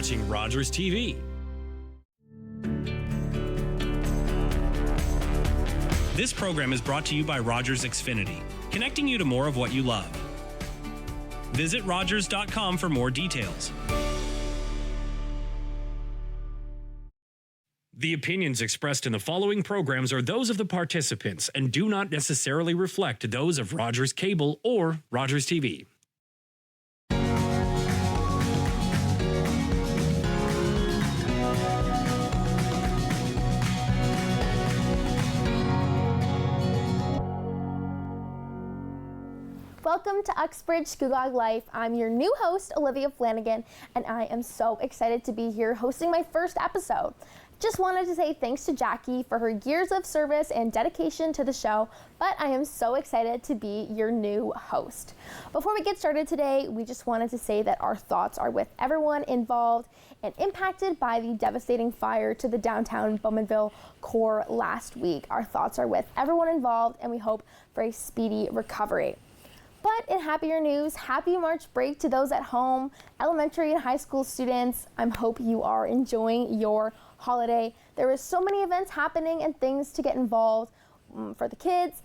watching Rogers TV. This program is brought to you by Rogers Xfinity, connecting you to more of what you love. Visit Rogers.com for more details. The opinions expressed in the following programs are those of the participants and do not necessarily reflect those of Rogers Cable or Rogers TV. Welcome to Uxbridge Scugog Life. I'm your new host, Olivia Flanagan, and I am so excited to be here hosting my first episode. Just wanted to say thanks to Jackie for her years of service and dedication to the show, but I am so excited to be your new host. Before we get started today, we just wanted to say that our thoughts are with everyone involved and impacted by the devastating fire to the downtown Bowmanville core last week. Our thoughts are with everyone involved, and we hope for a speedy recovery. But in happier news, happy March break to those at home, elementary and high school students. I hope you are enjoying your holiday. There is so many events happening and things to get involved for the kids.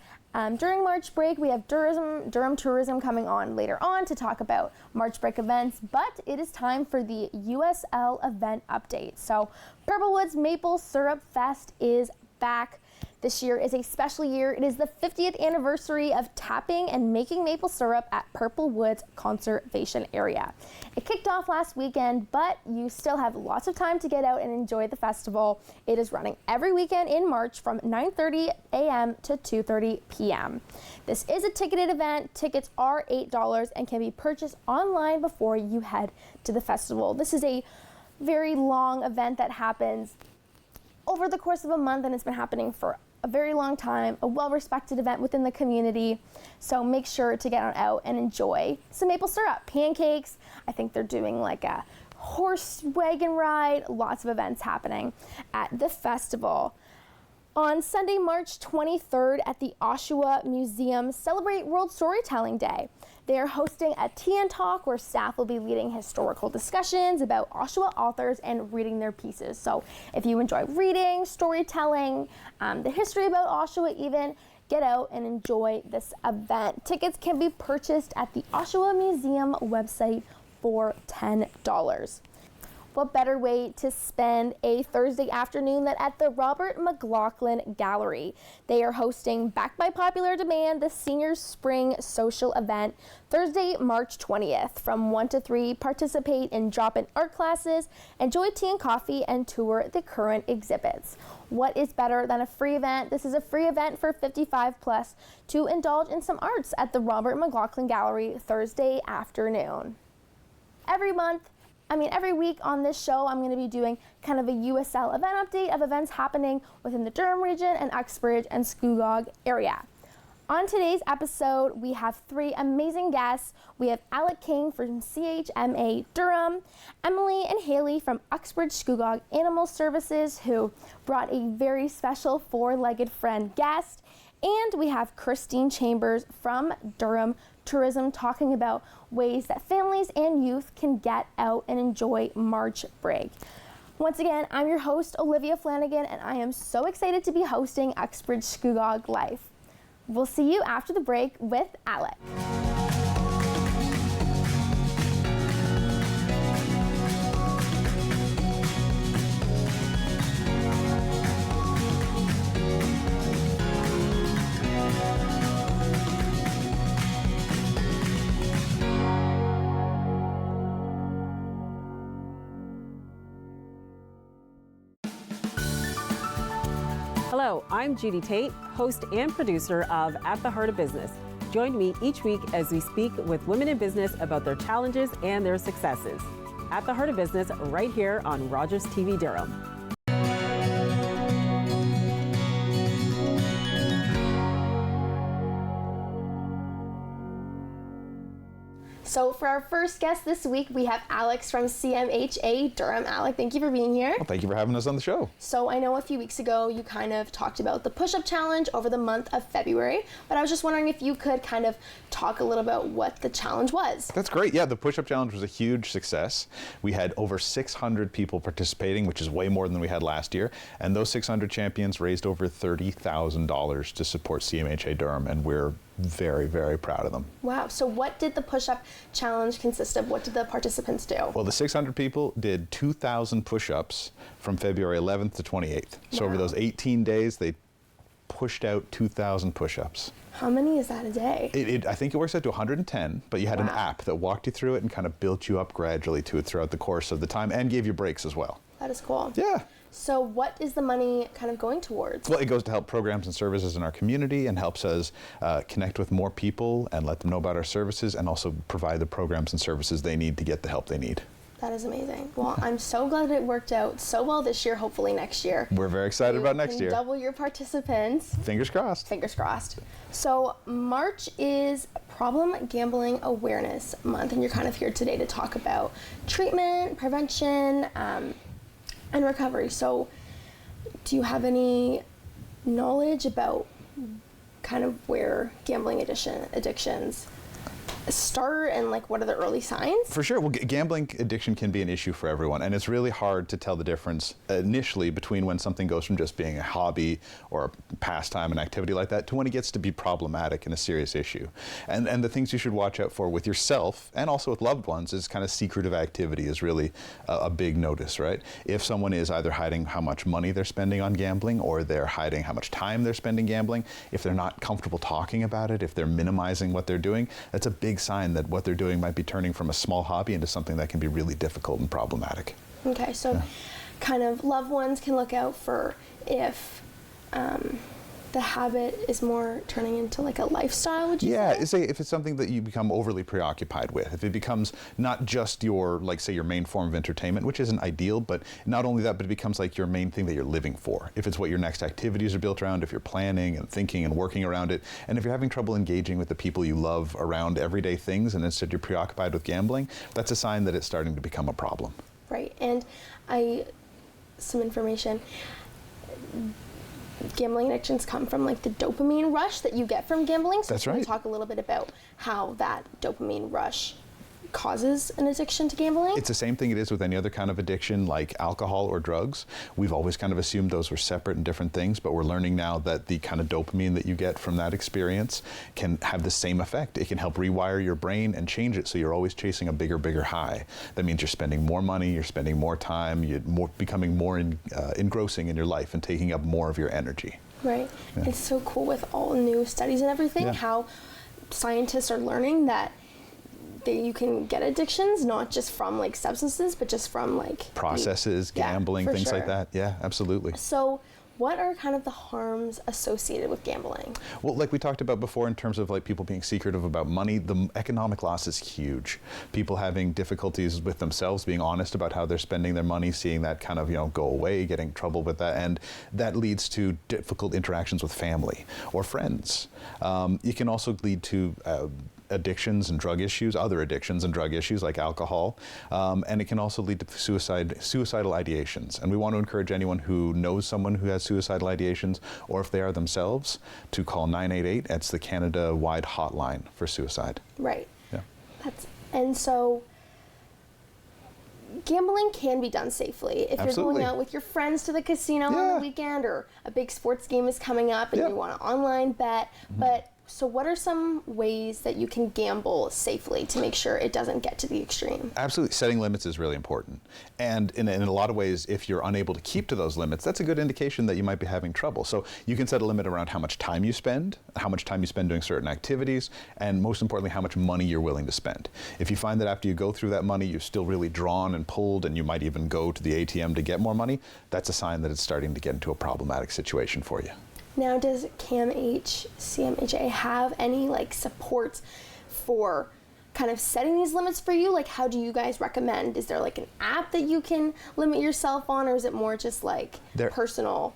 During March break, we have Durham Tourism coming on later on to talk about March break events, but it is time for the USL event update. So Purplewoods Maple Syrup Fest is back. This year is a special year. It is the 50th anniversary of tapping and making maple syrup at Purplewoods Conservation Area. It kicked off last weekend, but you still have lots of time to get out and enjoy the festival. It is running every weekend in March from 9:30 a.m. to 2:30 p.m. This is a ticketed event. Tickets are $8 and can be purchased online before you head to the festival. This is a very long event that happens over the course of a month, and it's been happening for a very long time, a well-respected event within the community. So make sure to get on out and enjoy some maple syrup, pancakes. I think they're doing like a horse wagon ride, lots of events happening at the festival. On Sunday, March 23rd at the Oshawa Museum, celebrate World Storytelling Day. They are hosting a tea and talk where staff will be leading historical discussions about Oshawa authors and reading their pieces. So if you enjoy reading, storytelling, the history about Oshawa even, get out and enjoy this event. Tickets can be purchased at the Oshawa Museum website for $10. What better way to spend a Thursday afternoon than at the Robert McLaughlin Gallery? They are hosting, backed by popular demand, the Senior Spring Social Event Thursday, March 20th. From 1 to 3, participate in drop-in art classes, enjoy tea and coffee, and tour the current exhibits. What is better than a free event? This is a free event for 55 plus to indulge in some arts at the Robert McLaughlin Gallery Thursday afternoon. Every week on this show, I'm going to be doing kind of a USL event update of events happening within the Durham region and Uxbridge and Scugog area. On today's episode, we have 3 amazing guests. We have Alec King from CHMA Durham, Emily and Haley from Uxbridge Scugog Animal Services, who brought a very special 4-legged friend guest, and we have Christine Chambers from Durham Tourism talking about ways that families and youth can get out and enjoy March break. Once again, I'm your host, Olivia Flanagan, and I am so excited to be hosting Uxbridge Scugog Life. We'll see you after the break with Alec. Hello, I'm Judy Tate, host and producer of At the Heart of Business. Join me each week as we speak with women in business about their challenges and their successes. At the Heart of Business, right here on Rogers TV Durham. So for our first guest this week, we have Alex from CMHA Durham. Alec, thank you for being here. Well, thank you for having us on the show. So I know a few weeks ago you kind of talked about the push-up challenge over the month of February, but I was just wondering if you could kind of talk a little about what the challenge was. That's great. Yeah, the push-up challenge was a huge success. We had over 600 people participating, which is way more than we had last year. And those 600 champions raised over $30,000 to support CMHA Durham, and we're very, very proud of them. Wow. So what did the push-up challenge consist of? What did the participants do? Well, the 600 people did 2,000 push-ups from February 11th to 28th. So over those 18 days, they pushed out 2,000 push-ups. How many is that a day? I think it works out to 110, but you had an app that walked you through it and kind of built you up gradually to it throughout the course of the time and gave you breaks as well. That is cool. Yeah. So what is the money kind of going towards? Well, it goes to help programs and services in our community and helps us connect with more people and let them know about our services and also provide the programs and services they need to get the help they need. That is amazing. Well, I'm so glad it worked out so well this year, hopefully next year. We're very excited about next year. Double your participants. Fingers crossed. Fingers crossed. So March is Problem Gambling Awareness Month, and you're kind of here today to talk about treatment, prevention, and recovery. So do you have any knowledge about kind of where gambling addictions start and like what are the early signs? For sure. Well, gambling addiction can be an issue for everyone, and it's really hard to tell the difference initially between when something goes from just being a hobby or a pastime, an activity like that, to when it gets to be problematic and a serious issue. And the things you should watch out for with yourself and also with loved ones is kind of secretive activity is really a big notice, right? If someone is either hiding how much money they're spending on gambling or they're hiding how much time they're spending gambling, if they're not comfortable talking about it, if they're minimizing what they're doing, that's a big sign that what they're doing might be turning from a small hobby into something that can be really difficult and problematic. Okay, so kind of loved ones can look out for if the habit is more turning into like a lifestyle, would you say? Yeah, if it's something that you become overly preoccupied with, if it becomes not just your, like say your main form of entertainment, which isn't ideal, but not only that, but it becomes like your main thing that you're living for. If it's what your next activities are built around, if you're planning and thinking and working around it, and if you're having trouble engaging with the people you love around everyday things and instead you're preoccupied with gambling, that's a sign that it's starting to become a problem. Right, and some information. Gambling addictions come from like the dopamine rush that you get from gambling. So That's can right. we talk a little bit about how that dopamine rush causes an addiction to gambling? It's the same thing it is with any other kind of addiction like alcohol or drugs. We've always kind of assumed those were separate and different things, but we're learning now that the kind of dopamine that you get from that experience can have the same effect. It can help rewire your brain and change it so you're always chasing a bigger high. That means you're spending more money, you're spending more time, you're becoming more engrossing in your life and taking up more of your energy. Right. Yeah. It's so cool with all new studies and everything, how scientists are learning that you can get addictions not just from like substances, but just from like processes, gambling, things like that. Yeah, absolutely. So what are kind of the harms associated with gambling? Well, like we talked about before in terms of like people being secretive about money, the economic loss is huge. People having difficulties with themselves, being honest about how they're spending their money, seeing that kind of, go away, getting in trouble with that, and that leads to difficult interactions with family or friends. It can also lead to addictions and drug issues, other addictions and drug issues like alcohol, and it can also lead to suicidal ideations. And we want to encourage anyone who knows someone who has suicidal ideations, or if they are themselves, to call 988. It's the Canada-wide hotline for suicide. Right. Yeah. And so gambling can be done safely. If you're going out with your friends to the casino on the weekend, or a big sports game is coming up and you want to online bet, but so what are some ways that you can gamble safely to make sure it doesn't get to the extreme? Absolutely. Setting limits is really important. And in a lot of ways, if you're unable to keep to those limits, that's a good indication that you might be having trouble. So you can set a limit around how much time you spend doing certain activities, and most importantly, how much money you're willing to spend. If you find that after you go through that money, you're still really drawn and pulled, and you might even go to the ATM to get more money, that's a sign that it's starting to get into a problematic situation for you. Now, does CMHA have any like supports for kind of setting these limits for you? Like, how do you guys recommend? Is there like an app that you can limit yourself on, or is it more just like personal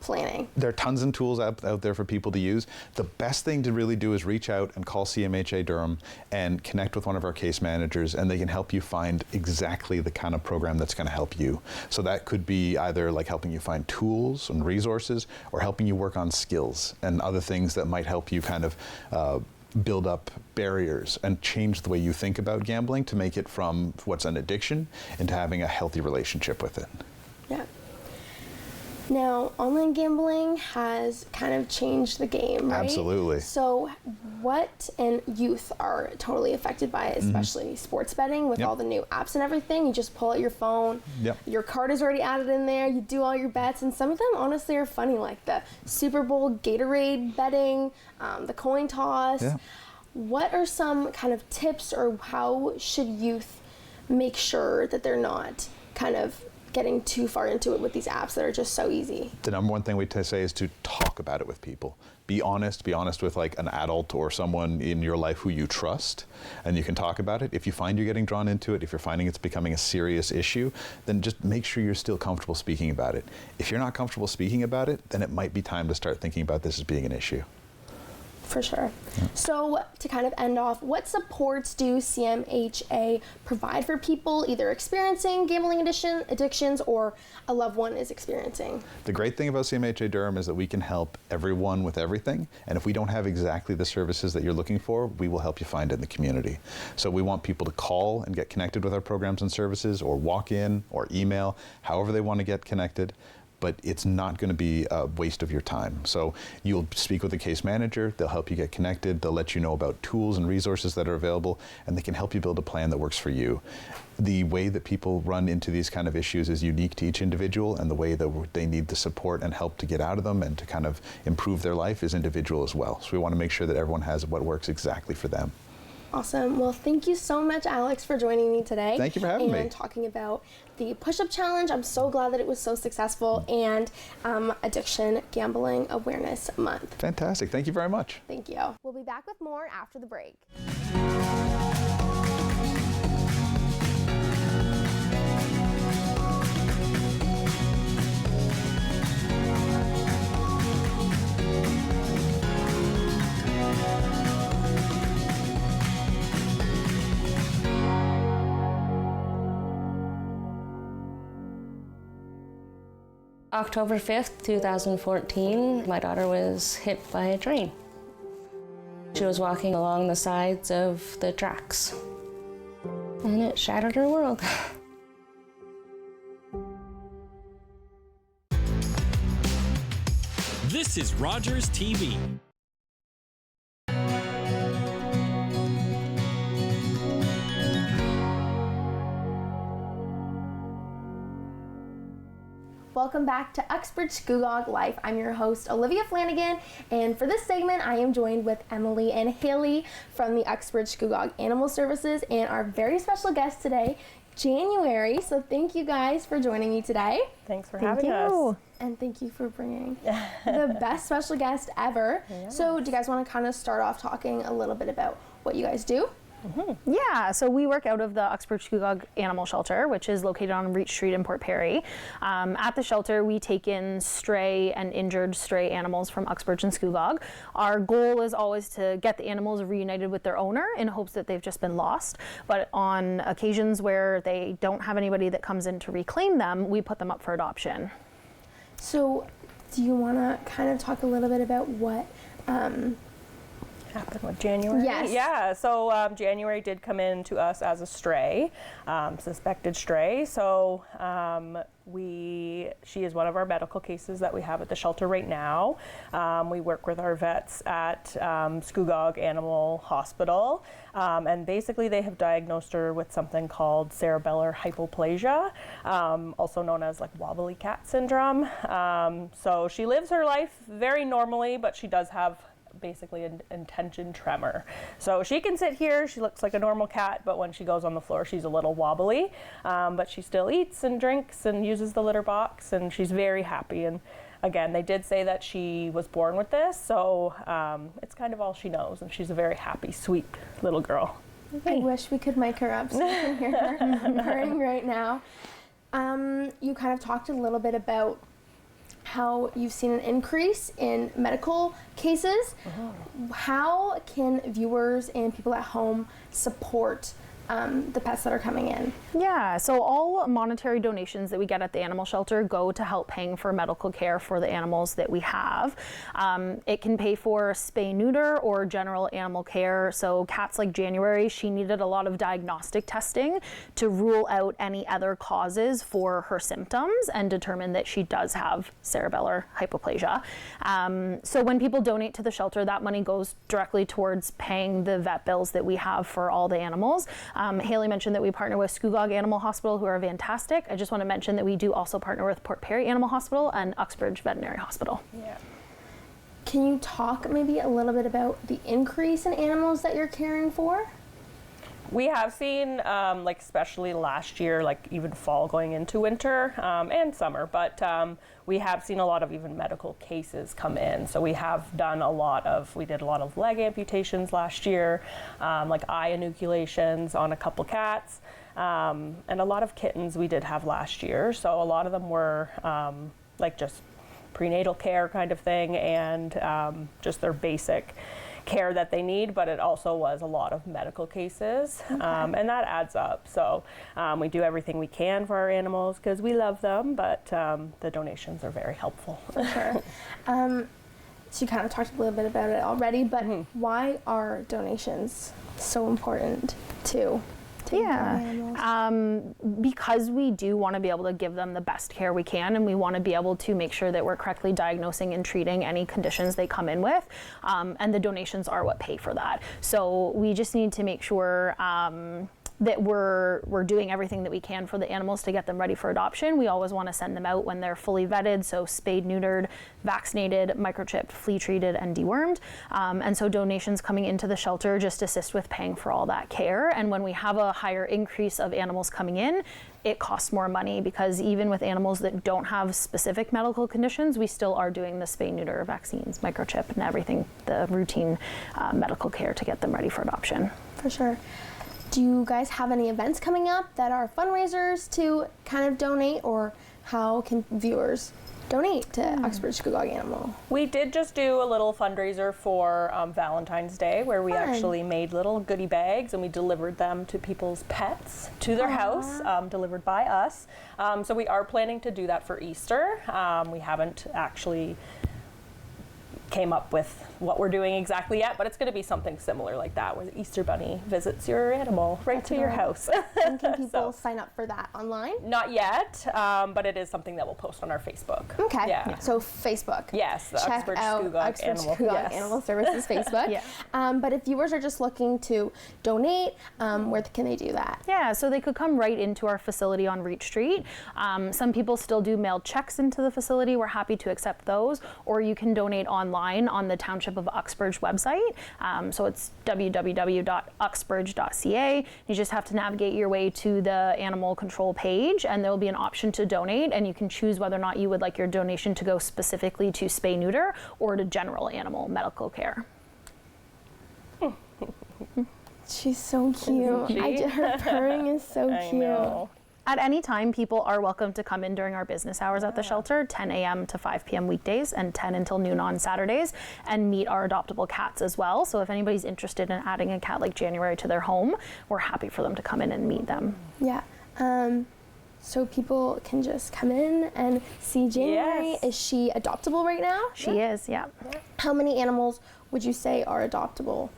planning? There are tons of tools out there for people to use. The best thing to really do is reach out and call CMHA Durham and connect with one of our case managers, and they can help you find exactly the kind of program that's going to help you. So that could be either like helping you find tools and resources, or helping you work on skills and other things that might help you kind of build up barriers and change the way you think about gambling to make it from what's an addiction into having a healthy relationship with it. Yeah. Now, online gambling has kind of changed the game, right? Absolutely. So and youth are totally affected by it, especially sports betting with all the new apps and everything. You just pull out your phone, your card is already added in there, you do all your bets, and some of them honestly are funny, like the Super Bowl Gatorade betting, the coin toss. Yeah. What are some kind of tips, or how should youth make sure that they're not kind of getting too far into it with these apps that are just so easy? The number one thing we say is to talk about it with people. Be honest with like an adult or someone in your life who you trust, and you can talk about it. If you find you're getting drawn into it, if you're finding it's becoming a serious issue, then just make sure you're still comfortable speaking about it. If you're not comfortable speaking about it, then it might be time to start thinking about this as being an issue. For sure. So to kind of end off, what supports do CMHA provide for people either experiencing gambling addictions or a loved one is experiencing? The great thing about CMHA Durham is that we can help everyone with everything, and if we don't have exactly the services that you're looking for, we will help you find it in the community. So we want people to call and get connected with our programs and services, or walk in or email, however they want to get connected. But it's not going to be a waste of your time. So you'll speak with a case manager, they'll help you get connected, they'll let you know about tools and resources that are available, and they can help you build a plan that works for you. The way that people run into these kind of issues is unique to each individual, and the way that they need the support and help to get out of them and to kind of improve their life is individual as well. So we want to make sure that everyone has what works exactly for them. Awesome. Well, thank you so much, Alex, for joining me today. Thank you for having me. And talking about the push-up challenge. I'm so glad that it was so successful, and Addiction Gambling Awareness Month. Fantastic. Thank you very much. Thank you. We'll be back with more after the break. October 5th, 2014, my daughter was hit by a train. She was walking along the sides of the tracks, and it shattered her world. This is Rogers TV. Welcome back to Uxbridge Scugog Life. I'm your host, Olivia Flanagan, and for this segment, I am joined with Emily and Haley from the Uxbridge Scugog Animal Services and our very special guest today, January. So thank you guys for joining me today. Thanks for having us. And thank you for bringing the best special guest ever. Yes. So do you guys want to kind of start off talking a little bit about what you guys do? Mm-hmm. Yeah, so we work out of the Uxbridge Scugog Animal Shelter, which is located on Reach Street in Port Perry. At the shelter, we take in stray and injured stray animals from Uxbridge and Scugog. Our goal is always to get the animals reunited with their owner in hopes that they've just been lost. But on occasions where they don't have anybody that comes in to reclaim them, we put them up for adoption. So do you want to kind of talk a little bit about what happened with January? Yes. Yeah, so January did come in to us as a stray, suspected stray. So she is one of our medical cases that we have at the shelter right now. We work with our vets at Scugog Animal Hospital, and basically they have diagnosed her with something called cerebellar hypoplasia, also known as like wobbly cat syndrome. So she lives her life very normally, but she does have basically an intention tremor. So she can sit here, she looks like a normal cat, but when she goes on the floor, she's a little wobbly. But she still eats and drinks and uses the litter box, and she's very happy. And again, they did say that she was born with this, so it's kind of all she knows, and she's a very happy, sweet little girl. I wish we could mic her up so you can hear her purring right now. You kind of talked a little bit about how you've seen an increase in medical cases. How can viewers and people at home support the pets that are coming in? Yeah, so all monetary donations that we get at the animal shelter go to help paying for medical care for the animals that we have. It can pay for spay, neuter, or general animal care. So cats like January, she needed a lot of diagnostic testing to rule out any other causes for her symptoms and determine that she does have cerebellar hypoplasia. So when people donate to the shelter, that money goes directly towards paying the vet bills that we have for all the animals. Haley mentioned that we partner with Scugog Animal Hospital, who are fantastic. I just want to mention that we do also partner with Port Perry Animal Hospital and Uxbridge Veterinary Hospital. Yeah. Can you talk maybe a little bit about the increase in animals that you're caring for? We have seen, like especially last year, like even fall going into winter and summer, but we have seen a lot of even medical cases come in. So we did a lot of leg amputations last year, like eye inoculations on a couple cats, and a lot of kittens we did have last year. So a lot of them were like just prenatal care kind of thing, and just their basic care that they need, but it also was a lot of medical cases, and that adds up. So we do everything we can for our animals because we love them, but the donations are very helpful. For sure. So you kind of talked a little bit about it already, but why are donations so important to animals? Because we do want to be able to give them the best care we can, and we want to be able to make sure that we're correctly diagnosing and treating any conditions they come in with, and the donations are what pay for that. So we just need to make sure that we're doing everything that we can for the animals to get them ready for adoption. We always want to send them out when they're fully vetted, so spayed, neutered, vaccinated, microchipped, flea treated, and dewormed. And so donations coming into the shelter just assist with paying for all that care. And when we have a higher increase of animals coming in, it costs more money, because even with animals that don't have specific medical conditions, we still are doing the spay, neuter, vaccines, microchip, and everything, the routine medical care to get them ready for adoption. For sure. Do you guys have any events coming up that are fundraisers to kind of donate, or how can viewers donate to Uxbridge Scugog Animal? We did just do a little fundraiser for Valentine's Day, where we actually made little goodie bags and we delivered them to people's pets to their house, delivered by us. So we are planning to do that for Easter. We haven't actually came up with what we're doing exactly yet, but it's going to be something similar like that, where the Easter Bunny visits your animal right to your house. And can people sign up for that online? Not yet, but it is something that we'll post on our Facebook. Okay. Yeah. So Facebook. Yes, the Check Uxbridge out Scugog Uxbridge Animal. Scugog Animal Services Facebook. But if viewers are just looking to donate, where can they do that? Yeah, so they could come right into our facility on Reach Street. Some people still do mail checks into the facility. We're happy to accept those. Or you can donate online on the Township of Uxbridge website. So it's www.uxbridge.ca. You just have to navigate your way to the animal control page, and there will be an option to donate, and you can choose whether or not you would like your donation to go specifically to spay, neuter, or to general animal medical care. She's so cute. Her purring is so cute. I know. At any time, people are welcome to come in during our business hours at the shelter, 10 a.m. to 5 p.m. weekdays and 10 until noon on Saturdays, and meet our adoptable cats as well. So if anybody's interested in adding a cat like January to their home, we're happy for them to come in and meet them. Yeah. So people can just come in and see January. Yes. Is she adoptable right now? She is, yeah. How many animals would you say are adoptable?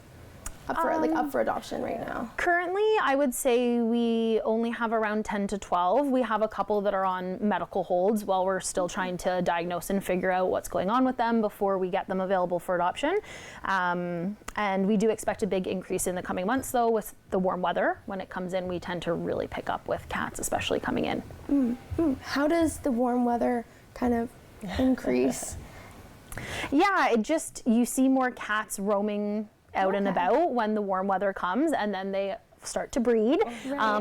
Up for adoption right now? Currently, I would say we only have around 10 to 12. We have a couple that are on medical holds while we're still trying to diagnose and figure out what's going on with them before we get them available for adoption. And we do expect a big increase in the coming months, though, with the warm weather. When it comes in, we tend to really pick up with cats, especially coming in. How does the warm weather kind of increase? Yeah, you see more cats roaming out and about when the warm weather comes, and then they start to breed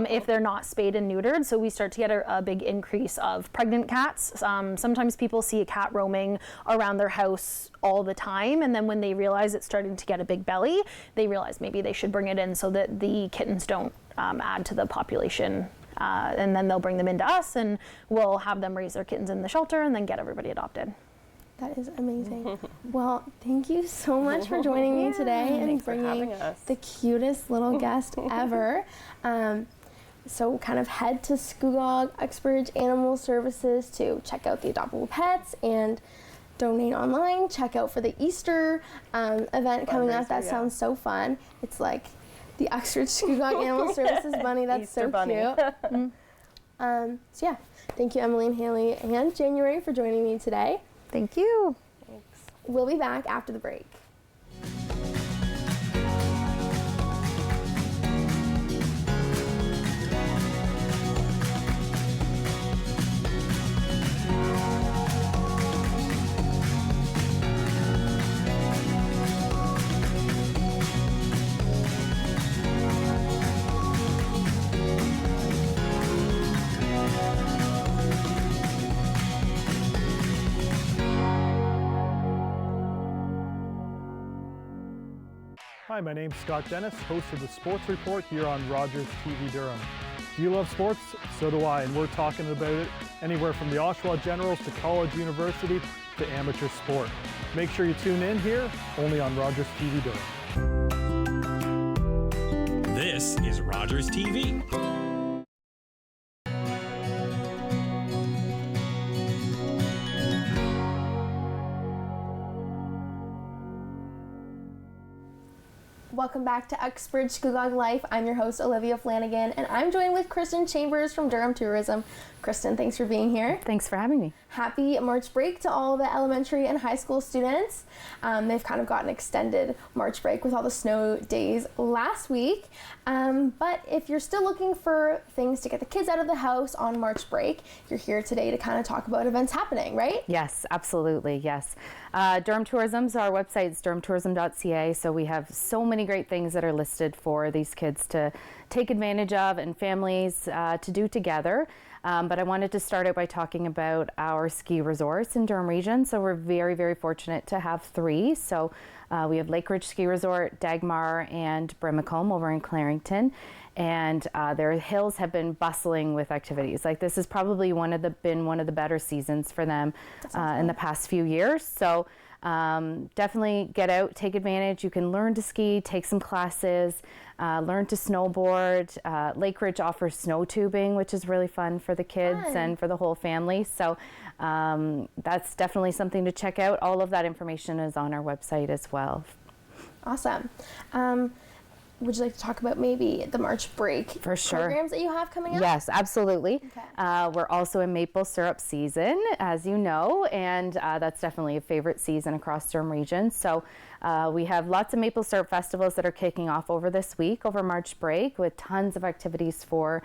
if they're not spayed and neutered. So we start to get a big increase of pregnant cats. Sometimes people see a cat roaming around their house all the time, and then when they realize it's starting to get a big belly, they realize maybe they should bring it in so that the kittens don't add to the population. And then they'll bring them into us, and we'll have them raise their kittens in the shelter and then get everybody adopted. That is amazing. Well, thank you so much for joining me today and bringing the cutest little guest ever. So kind of head to Scugog Uxbridge Animal Services to check out the adoptable pets and donate online. Check out for the Easter event coming up. That sounds so fun. It's like the Uxbridge Scugog Animal Services bunny. That's Easter so bunny. Cute. So yeah, thank you, Emily and Haley and January, for joining me today. Thank you. Thanks. We'll be back after the break. Hi, my name's Scott Dennis, host of the Sports Report here on Rogers TV Durham. Do you love sports? So do I, and we're talking about it anywhere from the Oshawa Generals to college, university to amateur sport. Make sure you tune in here, only on Rogers TV Durham. This is Rogers TV. Welcome back to Uxbridge Scugog Life. I'm your host, Olivia Flanagan, and I'm joined with Kristen Chambers from Durham Tourism. Kristen, thanks for being here. Thanks for having me. Happy March break to all the elementary and high school students. They've kind of got an extended March break with all the snow days last week. But if you're still looking for things to get the kids out of the house on March break, you're here today to kind of talk about events happening, right? Yes, absolutely, yes. Durham Tourism's our website is durhamtourism.ca, so we have so many great things that are listed for these kids to take advantage of and families to do together. But I wanted to start out by talking about our ski resorts in Durham region. So we're very, very fortunate to have 3. So we have Lake Ridge Ski Resort, Dagmar, and Brimacombe over in Clarington. And their hills have been bustling with activities. Like, this is probably been one of the better seasons for them in the past few years. So definitely get out, take advantage. You can learn to ski, take some classes, learn to snowboard. Lake Ridge offers snow tubing, which is really fun for the kids and for the whole family. So that's definitely something to check out. All of that information is on our website as well. Awesome. Would you like to talk about maybe the March break programs that you have coming up? Yes, absolutely. Okay. We're also in maple syrup season, as you know, and that's definitely a favorite season across Durham region. So we have lots of maple syrup festivals that are kicking off over this week, over March break, with tons of activities for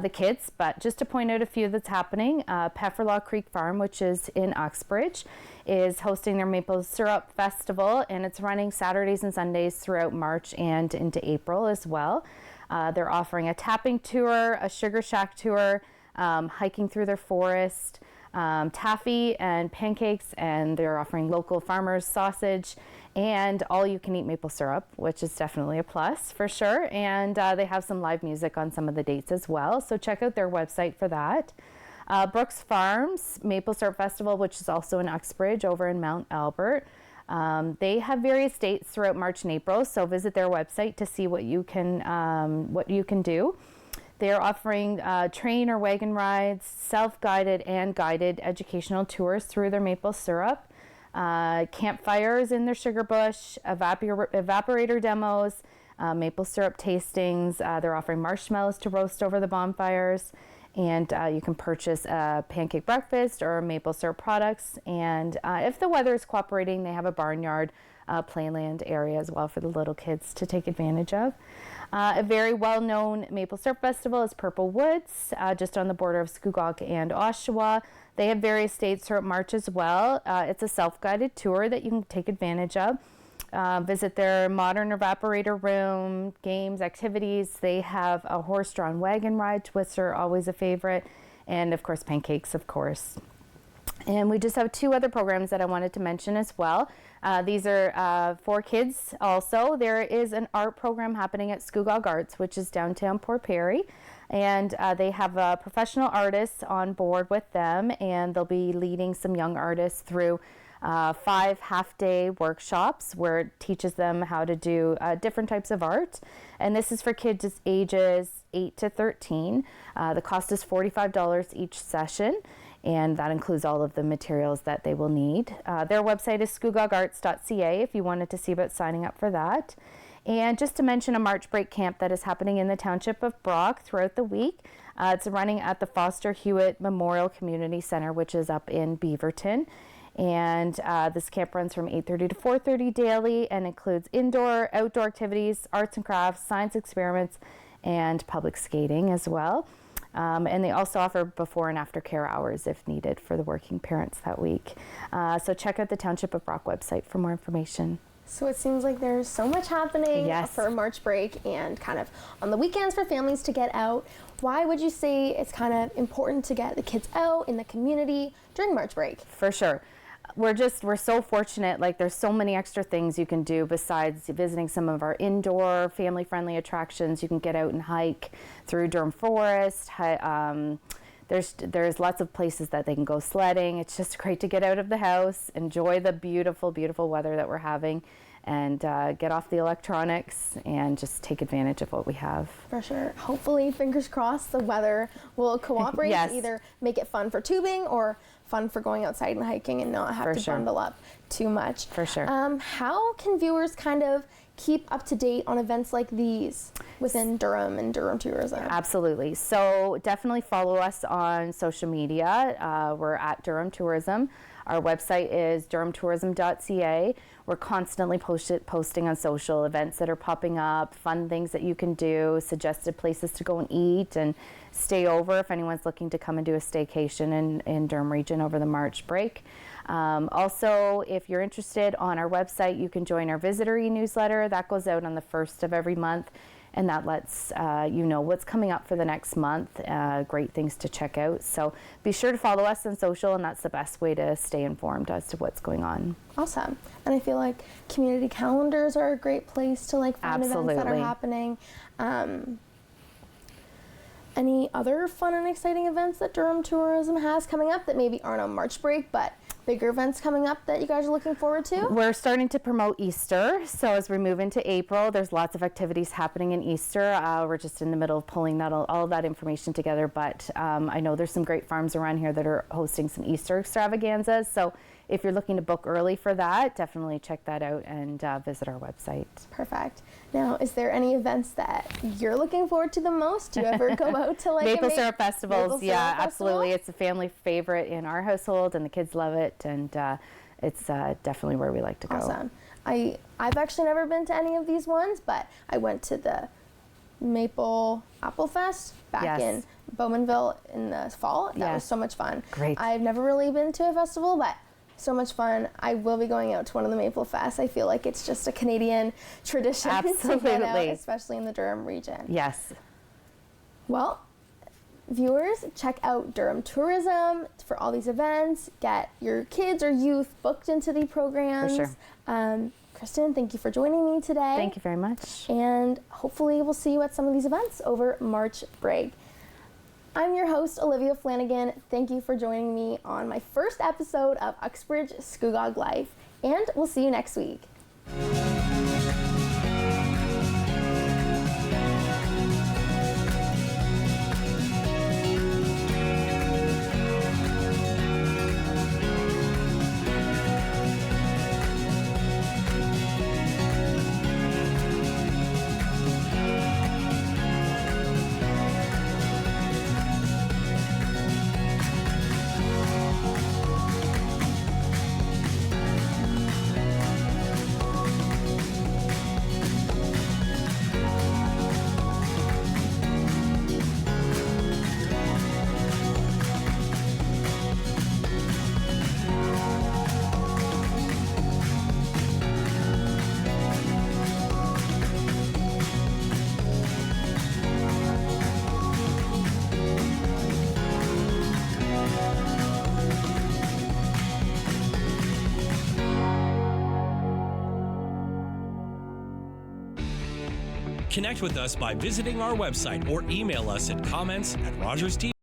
the kids. But just to point out a few that's happening, Pefferlaw Creek Farm, which is in Uxbridge, is hosting their Maple Syrup Festival, and it's running Saturdays and Sundays throughout March and into April as well. They're offering a tapping tour, a sugar shack tour, hiking through their forest, taffy and pancakes, and they're offering local farmers sausage and all you can eat maple syrup, which is definitely a plus for sure. And they have some live music on some of the dates as well. So check out their website for that. Brooks Farms Maple Syrup Festival, which is also in Uxbridge over in Mount Albert. They have various dates throughout March and April, so visit their website to see what you can do. They are offering train or wagon rides, self-guided and guided educational tours through their maple syrup, campfires in their sugar bush, evaporator demos, maple syrup tastings. They're offering marshmallows to roast over the bonfires. And you can purchase a pancake breakfast or maple syrup products. And if the weather is cooperating, they have a barnyard playland area as well for the little kids to take advantage of. A very well-known maple syrup festival is Purple Woods, just on the border of Scugog and Oshawa. They have various dates throughout March as well. It's a self-guided tour that you can take advantage of. Visit their modern evaporator room, games, activities. They have a horse-drawn wagon ride, twists are always a favorite, and of course pancakes, of course. And we just have 2 other programs that I wanted to mention as well. These are for kids also. There is an art program happening at Scugog Arts, which is downtown Port Perry. And they have professional artists on board with them, and they'll be leading some young artists through 5 half-day workshops where it teaches them how to do different types of art. And this is for kids ages 8 to 13. The cost is $45 each session, and that includes all of the materials that they will need. Their website is scugogarts.ca if you wanted to see about signing up for that. And just to mention a March break camp that is happening in the township of Brock throughout the week. It's running at the Foster Hewitt Memorial Community Center, which is up in Beaverton. And this camp runs from 8:30 to 4:30 daily and includes indoor, outdoor activities, arts and crafts, science experiments, and public skating as well. And they also offer before and after care hours if needed for the working parents that week. So check out the Township of Brock website for more information. So it seems like there's so much happening Yes. for March break and kind of on the weekends for families to get out. Why would you say it's kind of important to get the kids out in the community during March break? For sure. We're so fortunate, like there's so many extra things you can do besides visiting some of our indoor family-friendly attractions. You can get out and hike through Durham Forest. There's lots of places that they can go sledding. It's just great to get out of the house, enjoy the beautiful, beautiful weather that we're having, and get off the electronics and just take advantage of what we have. For sure. Hopefully, fingers crossed, the weather will cooperate Yes. to either make it fun for tubing or fun for going outside and hiking and not have For to sure. bundle up too much. For sure. How can viewers kind of keep up to date on events like these within Durham and Durham Tourism? Absolutely. So definitely follow us on social media. We're at Durham Tourism. Our website is durhamtourism.ca. We're constantly posting on social events that are popping up, fun things that you can do, suggested places to go and eat and stay over if anyone's looking to come and do a staycation in Durham region over the March break. Also, if you're interested, on our website, you can join our visitor e-newsletter. That goes out on the 1st of every month, and that lets you know what's coming up for the next month, great things to check out. So be sure to follow us on social, and that's the best way to stay informed as to what's going on. Awesome. And I feel like community calendars are a great place to like find events that are Absolutely. happening. Any other fun and exciting events that Durham Tourism has coming up that maybe aren't on March break, but bigger events coming up that you guys are looking forward to? We're starting to promote Easter, so as we move into April, there's lots of activities happening in Easter. We're just in the middle of pulling all of that information together, but I know there's some great farms around here that are hosting some Easter extravaganzas, so if you're looking to book early for that, definitely check that out and visit our website. Perfect. Now, is there any events that you're looking forward to the most? Do you ever go out to like Maple a syrup festivals, Maple yeah, syrup absolutely. festival? It's a family favorite in our household, and the kids love it, and it's definitely where we like to go. Awesome. I've actually never been to any of these ones, but I went to the Maple Apple Fest back Yes. in Bowmanville in the fall. That was Yes. so much fun. Great. I've never really been to a festival, but so much fun. I will be going out to one of the Maple Fests. I feel like it's just a Canadian tradition to get out, Absolutely. especially in the Durham region. Yes. Well, viewers, check out Durham Tourism for all these events. Get your kids or youth booked into the programs. For sure. Kristen, thank you for joining me today. Thank you very much. And hopefully we'll see you at some of these events over March break. I'm your host, Olivia Flanagan. Thank you for joining me on my first episode of Uxbridge Scugog Life, and we'll see you next week. Connect with us by visiting our website or email us at comments@rogerstv.com.